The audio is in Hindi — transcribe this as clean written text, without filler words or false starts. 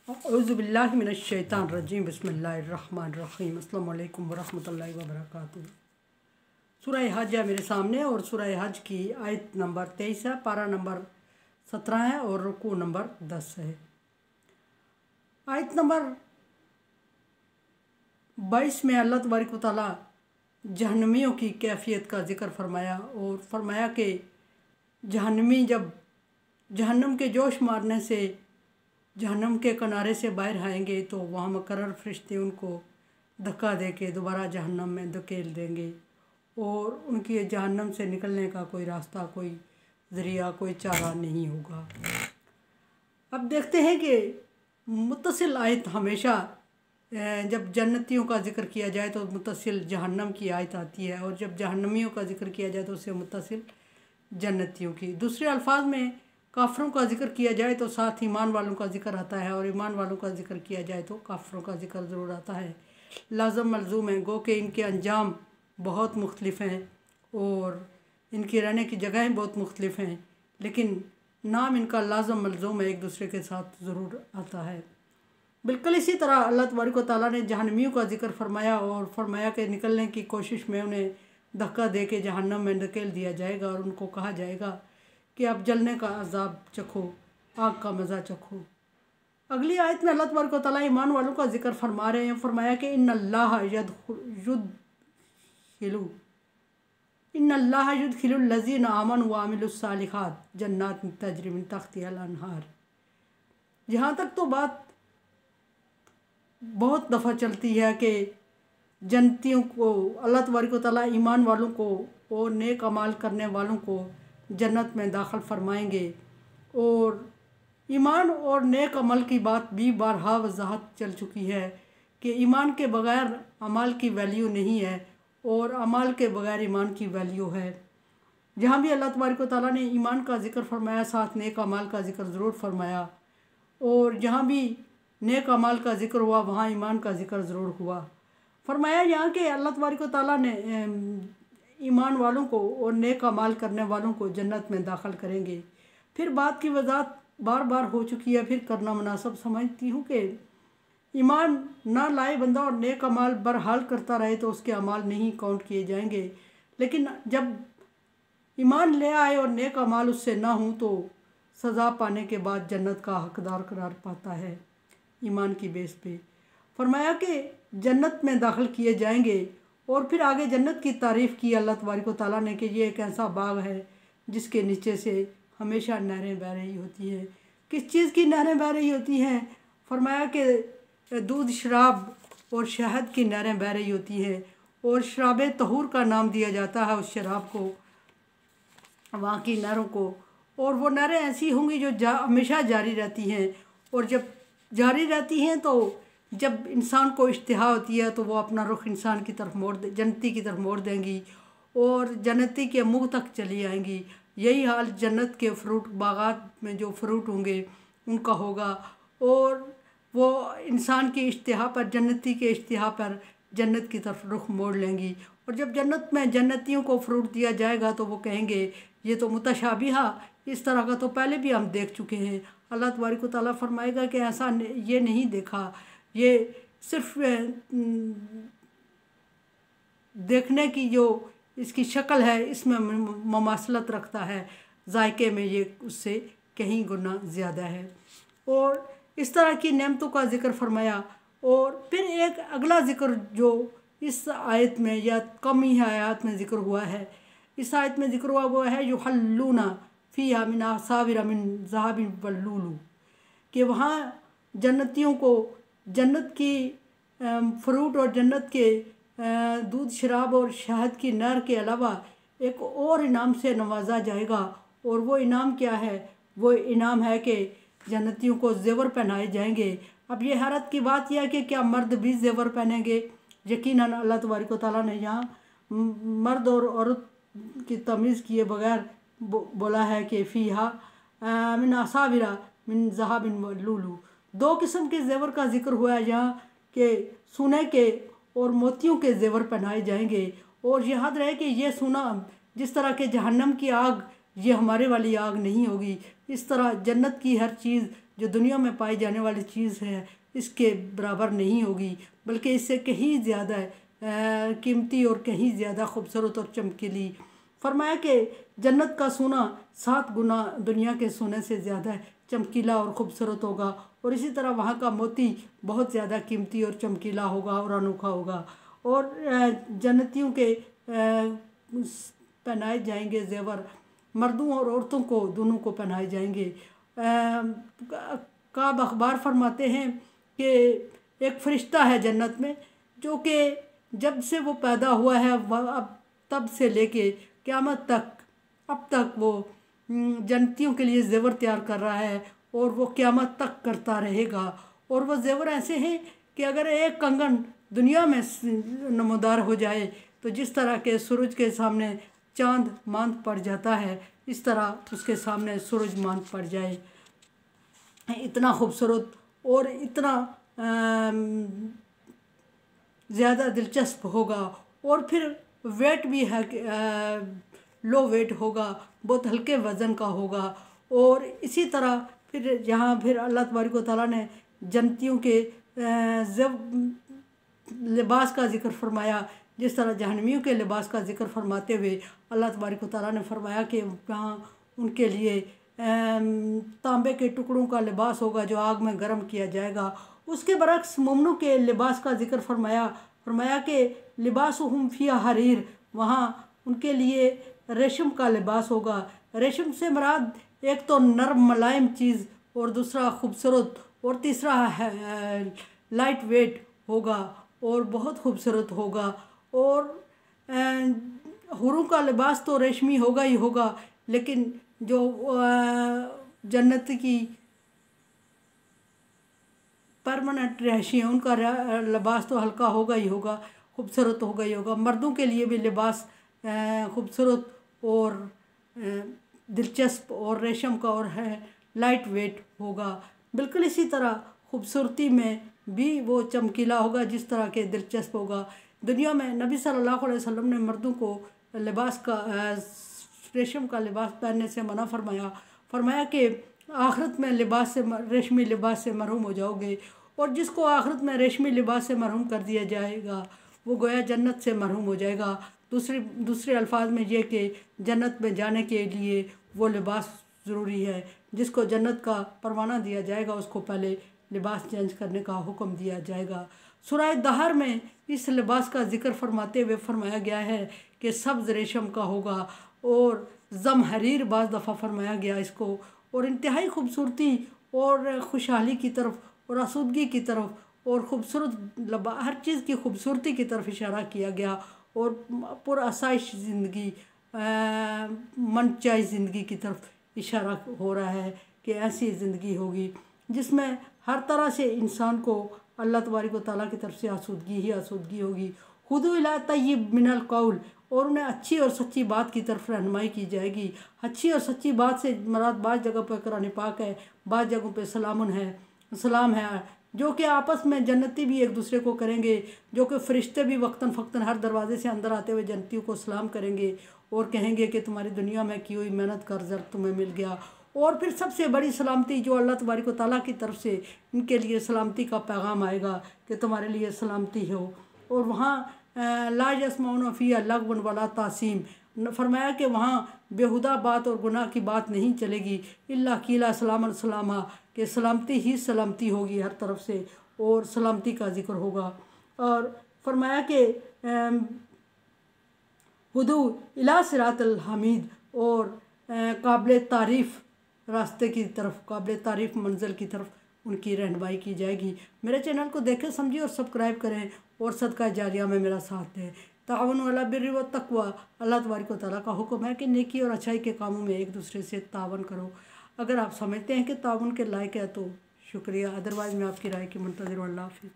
औज़ुबिल्लाहि मिनश्शैतानिर्रजीम बिस्मिल्लाहिर्रहमानिर्रहीम अस्सलामु अलैकुम वरहमतुल्लाहि वबरकातुहू। सूरह हज है मेरे सामने और सूरह हज की आयत नंबर 23 है, पारा नंबर 17 है और रुकू नंबर 10 है। आयत नंबर 22 में अल्लाह तबारक व तआला जहन्नमियों की कैफियत का ज़िक्र फरमाया और फरमाया कि जहन्नमी जब जहन्नम के जोश मारने से जहन्नम के किनारे से बाहर आएंगे तो वहाँ मुकर्रर फरिश्ते उनको धक्का दे के दोबारा जहन्नम में धकेल देंगे और उनकी जहन्नम से निकलने का कोई रास्ता, कोई ज़रिया, कोई चारा नहीं होगा। अब देखते हैं कि मुत्तसिल आयत हमेशा जब जन्नतियों का ज़िक्र किया जाए तो मुत्तसिल जहन्नम की आयत आती है और जब जहन्नमियों का ज़िक्र किया जाए तो उससे मुत्तसिल जन्नतियों की। दूसरे अल्फाज में काफ़रों का ज़िक्र किया जाए तो साथ ईमान वालों का ज़िक्र आता है और ईमान वालों का ज़िक्र किया जाए तो काफ़रों का ज़िक्र ज़रूर आता है। लाज़म मलज़ूम है, गो कि इनके अंजाम बहुत मुख्तलिफ़ हैं और इनकी रहने की जगहें बहुत मुख्तलिफ़ हैं, लेकिन नाम इनका लाज़म मलज़ूम है, एक दूसरे के साथ ज़रूर आता है। बिल्कुल इसी तरह अल्लाह तबारक व तआला ने जहन्नमियों का ज़िक्र फरमाया और फरमाया कि निकलने की कोशिश में उन्हें धक्का दे के जहन्नम में धकेल दिया जाएगा और उनको कहा जाएगा कि आप जलने का अज़ाब चखो, आग का मज़ा चखो। अगली आयत में अल्लाह तबारक व तआला ईमान वालों का ज़िक्र फरमा रहे हैं। फरमाया कि इन्नल्लाह युदखिलुल लज़ीना आमनु व अमिलुस्सालिहात जन्नात तजरी मिन तहतिहल अनहार। यहाँ तक तो बात बहुत दफ़ा चलती है कि जन्नतियों को अल्लाह तबारक व तआला ईमान वालों को और नेक अमाल करने वालों को जन्नत में दाखिल फरमाएंगे और ईमान और नेक अमल की बात भी बारहा वजाहत चल चुकी है कि ईमान के बग़ैर अमाल की वैल्यू नहीं है और अमाल के बग़ैर ईमान की वैल्यू है। जहाँ भी अल्लाह तबारक व तआला ने ईमान का ज़िक्र फरमाया साथ नेक अमाल का ज़िक्र ज़रूर फरमाया और जहाँ भी नेक अमाल का ज़िक्र हुआ वहाँ ईमान का ज़िक्र ज़रूर हुआ। फरमाया यहाँ के अल्लाह तबारक व तआला ने ईमान वालों को और नेक अमाल करने वालों को जन्नत में दाखिल करेंगे। फिर बात की वजाहत बार बार हो चुकी है, फिर करना मुनासिब समझती हूँ कि ईमान ना लाए बंदा और नेक अमाल बरहाल करता रहे तो उसके अमाल नहीं काउंट किए जाएंगे, लेकिन जब ईमान ले आए और नेक अमाल उससे ना हों तो सज़ा पाने के बाद जन्नत का हकदार करार पाता है ईमान की बेस पे। फरमाया कि जन्नत में दाखिल किए जाएंगे और फिर आगे जन्नत की तारीफ़ की अल्लाह तबारक व तआला ने कि ये एक ऐसा बाग है जिसके नीचे से हमेशा नहरें बह रही होती हैं। किस चीज़ की नहरें बह रही होती हैं? फरमाया कि दूध, शराब और शहद की नहरें बह रही होती हैं और शराब तहूर का नाम दिया जाता है उस शराब को, वहाँ की नहरों को। और वो नहरें ऐसी होंगी जो हमेशा जारी रहती हैं और जब जारी रहती हैं तो जब इंसान को इश्तिहा होती है तो वो अपना रुख इंसान की तरफ जन्नती की तरफ मोड़ देंगी और जन्नती के मुंह तक चली आएंगी। यही हाल जन्नत के फ्रूट बागात में जो फ्रूट होंगे उनका होगा और वो इंसान की इश्तिहा पर, जन्नती के इश्तिहा पर जन्नत की तरफ रुख मोड़ लेंगी। और जब जन्नत में जन्नतियों को फ्रूट दिया जाएगा तो वो कहेंगे ये तो मुतशाबिहा, इस तरह का तो पहले भी हम देख चुके हैं। अल्लाह तबारक व तआला फरमाएगा कि ऐसा ये नहीं देखा, ये सिर्फ देखने की जो इसकी शक्ल है इसमें ममासलत रखता है, जायके में ये उससे कहीं गुना ज़्यादा है। और इस तरह की नेमतों का ज़िक्र फरमाया। और फिर एक अगला ज़िक्र जो इस आयत में या कम ही आयत में ज़िक्र हुआ है, इस आयत में ज़िक्र हुआ वो है युहल्लूना फ़ीहा मिन असाविर मिन ज़हाबिन वल्लूलू, कि वहाँ जन्नतियों को जन्नत की फ्रूट और जन्नत के दूध, शराब और शहद की नहर के अलावा एक और इनाम से नवाजा जाएगा। और वो इनाम क्या है? वो इनाम है कि जन्नतियों को ज़ेवर पहनाए जाएंगे। अब ये हैरत की बात यह है कि क्या मर्द भी ज़ेवर पहनेंगे? यकीनन अल्लाह तबारक व तआला ने यहाँ मर्द और औरत की तमीज़ किए बगैर बोला है कि फ़ीहा मिन असाविरा मिन ज़हाबिन वल्लूलू। दो किस्म के ज़ेवर का ज़िक्र हुआ है यहाँ के सोने के और मोतियों के ज़ेवर पहनाए जाएंगे। और याद रहे कि ये सोना जिस तरह के जहन्नम की आग ये हमारे वाली आग नहीं होगी, इस तरह जन्नत की हर चीज़ जो दुनिया में पाई जाने वाली चीज़ है इसके बराबर नहीं होगी, बल्कि इससे कहीं ज़्यादा कीमती और कहीं ज़्यादा खूबसूरत और चमकीली। फरमाया कि जन्नत का सोना 7 गुना दुनिया के सोने से ज़्यादा चमकीला और ख़ूबसूरत होगा, और इसी तरह वहाँ का मोती बहुत ज़्यादा कीमती और चमकीला होगा और अनोखा होगा। और जन्नतियों के पहनाए जाएंगे जेवर, मर्दों और औरतों को दोनों को पहनाए जाएंगे। काब अखबार फरमाते हैं कि एक फ़रिश्ता है जन्नत में, जो कि जब से वो पैदा हुआ है वह अब तब से लेके क़यामत तक अब तक वो जन्नतियों के लिए ज़ेवर तैयार कर रहा है, और वो क़यामत तक करता रहेगा। और वो ज़ेवर ऐसे हैं कि अगर एक कंगन दुनिया में नमूदार हो जाए तो जिस तरह के सूरज के सामने चाँद मांद पड़ जाता है, इस तरह उसके सामने सूरज मांद पड़ जाए। इतना खूबसूरत और इतना ज़्यादा दिलचस्प होगा। और फिर वेट भी है, लो वेट होगा, बहुत हल्के वज़न का होगा। और इसी तरह फिर जहाँ फिर अल्लाह तबारक व तआला ने जन्नतियों के लिबास का ज़िक्र फरमाया, जिस तरह जहन्नमियों के लिबास का ज़िक्र फरमाते हुए अल्लाह तबारक व तआला ने फरमाया कि वहाँ उनके लिए तांबे के टुकड़ों का लिबास होगा जो आग में गर्म किया जाएगा। उसके बरक्स मोमिनों के लिबास का ज़िक्र फरमाया कि लिबासुहुम फ़ीहा हरीर, वहाँ उनके लिए रेशम का लिबास होगा। रेशम से मुराद एक तो नरम मुलायम चीज़, और दूसरा खूबसूरत, और तीसरा लाइट वेट होगा और बहुत खूबसूरत होगा। और हुरों का लिबास तो रेशमी होगा ही होगा, लेकिन जो जन्नत की परमानेंट रहायशी है उनका लिबास तो हल्का होगा ही होगा, खूबसूरत होगा ही होगा। मर्दों के लिए भी लिबास खूबसूरत और दिलचस्प और रेशम का और है लाइट वेट होगा। बिल्कुल इसी तरह खूबसूरती में भी वो चमकीला होगा जिस तरह के दिलचस्प होगा। दुनिया में नबी सल्लल्लाहु अलैहि वसल्लम ने मर्दों को लिबास का रेशम का लिबास पहनने से मना फरमाया कि आखिरत में रेशमी लिबास से महरूम हो जाओगे, और जिसको आखिरत में रेशमी लिबास से महरूम कर दिया जाएगा वो गोया जन्नत से महरूम हो जाएगा। दूसरे अल्फाज में ये कि जन्नत में जाने के लिए वो लिबास ज़रूरी है। जिसको जन्नत का परवाना दिया जाएगा उसको पहले लिबास चेंज करने का हुक्म दिया जाएगा। सूरह दहर में इस लिबास का ज़िक्र फरमाते हुए फरमाया गया है कि सब्ज़ रेशम का होगा, और ज़महरीर बाज़ दफ़ा फरमाया गया इसको। और इंतहाई खूबसूरती और खुशहाली की तरफ और आसूदगी की तरफ और ख़ूबसूरत हर चीज़ की खूबसूरती की तरफ इशारा किया गया, और पुरआसाइश ज़िंदगी मनचाही ज़िंदगी की तरफ इशारा हो रहा है कि ऐसी ज़िंदगी होगी जिसमें हर तरह से इंसान को अल्लाह तबारक व तआला की तरफ से आसूदगी ही आसूदगी होगी। खुदू इला तय्यिब मिनल कौल, और उन्हें अच्छी और सच्ची बात की तरफ रहनुमाई की जाएगी। अच्छी और सच्ची बात से मुराद बाज़ जगह पर कुरान पाक है, बाज़ जगहों पर सलाम है, जो कि आपस में जन्नती भी एक दूसरे को करेंगे, जो कि फ़रिश्ते भी वक्तन फ़क्तन हर दरवाजे से अंदर आते हुए जन्नतियों को सलाम करेंगे और कहेंगे कि तुम्हारी दुनिया में की हुई मेहनत का रिज़ल्ट तुम्हें मिल गया। और फिर सबसे बड़ी सलामती जो अल्लाह तबारक व तआला की तरफ से इनके लिए सलामती का पैगाम आएगा कि तुम्हारे लिए सलामती हो। और वहाँ ला यस्मऊन फ़ीहा लग़वन वला तासीम, फरमाया कि वहाँ बेहुदा बात और गुनाह की बात नहीं चलेगी, इल्ला कीला सलामन सलामा, कि सलामती ही सलामती होगी हर तरफ से, और सलामती का ज़िक्र होगा। और फरमाया कि हुदू इला सिरातल हमीद, और काबिल तारीफ़ रास्ते की तरफ, काबिल तारीफ़ मंज़िल की तरफ उनकी रहनुमाई की जाएगी। मेरे चैनल को देखें, समझिए और सब्सक्राइब करें, और सदका जारिया में मेरा साथ दें। ताअवुनु अला बिर्रि व तक़वा, अल्लाह तबारक व तआला का हुक्म है कि नेकी और अच्छाई के कामों में एक दूसरे से तावन करो। अगर आप समझते हैं कि तावन के लायक है तो शुक्रिया, अदरवाइज़ मैं आपकी राय की मुंतज़िर हूँ। अल्लाह हाफ़िज़।